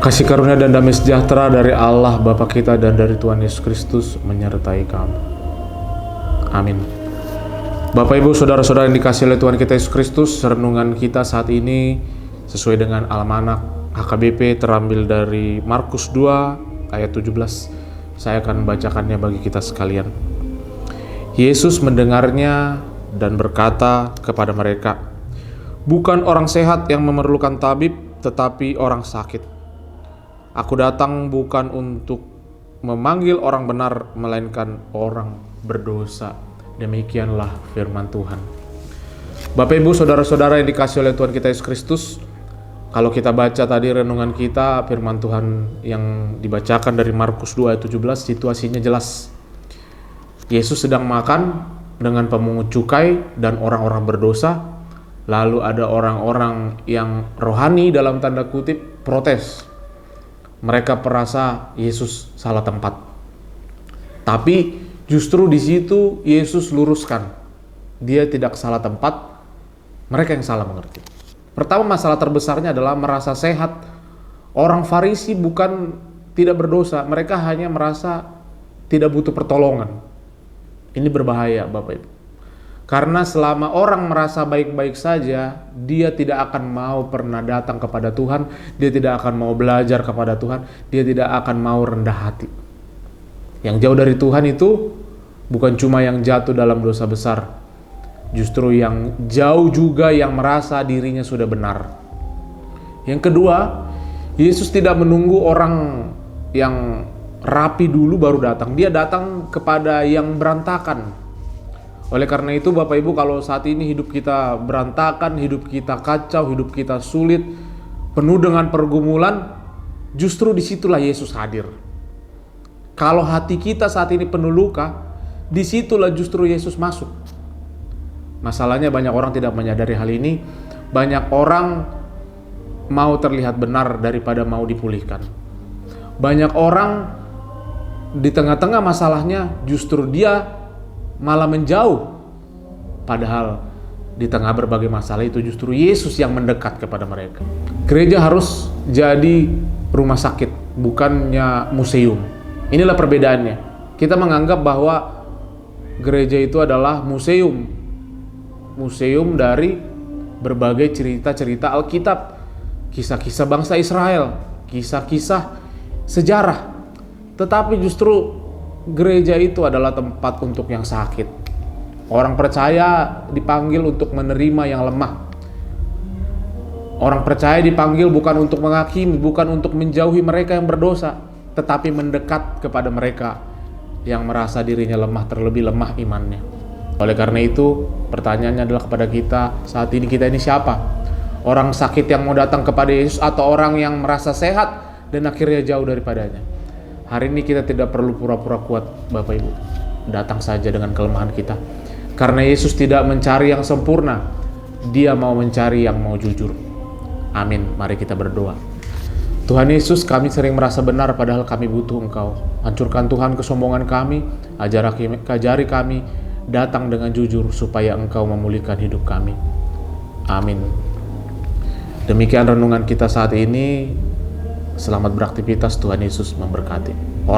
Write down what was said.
Kasih karunia dan damai sejahtera dari Allah Bapa kita dan dari Tuhan Yesus Kristus menyertai kamu. Amin. Bapak Ibu Saudara-saudara yang dikasihi oleh Tuhan kita Yesus Kristus, renungan kita saat ini sesuai dengan Almanak HKBP terambil dari Markus 2 ayat 17. Saya akan membacakannya bagi kita sekalian. Yesus mendengarnya dan berkata kepada mereka, "Bukan orang sehat yang memerlukan tabib, tetapi orang sakit. Aku datang bukan untuk memanggil orang benar, melainkan orang berdosa." Demikianlah firman Tuhan. Bapak Ibu Saudara-saudara yang dikasihi oleh Tuhan kita Yesus Kristus, kalau kita baca tadi renungan kita, firman Tuhan yang dibacakan dari Markus 2 ayat 17, situasinya jelas. Yesus sedang makan dengan pemungut cukai dan orang-orang berdosa. Lalu ada orang-orang yang rohani dalam tanda kutip protes. Mereka merasa Yesus salah tempat. Tapi justru di situ Yesus luruskan. Dia tidak salah tempat, mereka yang salah mengerti. Pertama, masalah terbesarnya adalah merasa sehat. Orang Farisi bukan tidak berdosa, mereka hanya merasa tidak butuh pertolongan. Ini berbahaya Bapak Ibu. Karena selama orang merasa baik-baik saja, dia tidak akan mau pernah datang kepada Tuhan, dia tidak akan mau belajar kepada Tuhan, dia tidak akan mau rendah hati. Yang jauh dari Tuhan itu bukan cuma yang jatuh dalam dosa besar, justru yang jauh juga yang merasa dirinya sudah benar. Yang kedua, Yesus tidak menunggu orang yang rapi dulu baru datang. Dia datang kepada yang berantakan. Oleh karena itu Bapak Ibu, kalau saat ini hidup kita berantakan, hidup kita kacau, hidup kita sulit, penuh dengan pergumulan, justru disitulah Yesus hadir. Kalau hati kita saat ini penuh luka, disitulah justru Yesus masuk. Masalahnya banyak orang tidak menyadari hal ini. Banyak orang mau terlihat benar daripada mau dipulihkan. Banyak orang di tengah-tengah masalahnya justru dia malah menjauh. Padahal di tengah berbagai masalah itu justru Yesus yang mendekat kepada mereka. Gereja harus jadi rumah sakit, bukannya museum. Inilah perbedaannya. Kita menganggap bahwa gereja itu adalah museum. Museum dari berbagai cerita-cerita Alkitab, kisah-kisah bangsa Israel, kisah-kisah sejarah. Tetapi justru gereja itu adalah tempat untuk yang sakit. Orang percaya dipanggil untuk menerima yang lemah. Orang percaya dipanggil bukan untuk menghakimi, bukan untuk menjauhi mereka yang berdosa, tetapi mendekat kepada mereka yang merasa dirinya lemah, terlebih lemah imannya. Oleh karena itu, pertanyaannya adalah kepada kita, saat ini kita ini siapa? Orang sakit yang mau datang kepada Yesus atau orang yang merasa sehat dan akhirnya jauh daripadanya? Hari ini kita tidak perlu pura-pura kuat Bapak Ibu. Datang saja dengan kelemahan kita. Karena Yesus tidak mencari yang sempurna, Dia mau mencari yang mau jujur. Amin. Mari kita berdoa. Tuhan Yesus, kami sering merasa benar padahal kami butuh Engkau. Hancurkan Tuhan kesombongan kami, ajari kami datang dengan jujur supaya Engkau memulihkan hidup kami. Amin. Demikian renungan kita saat ini. Selamat beraktivitas, Tuhan Yesus memberkati.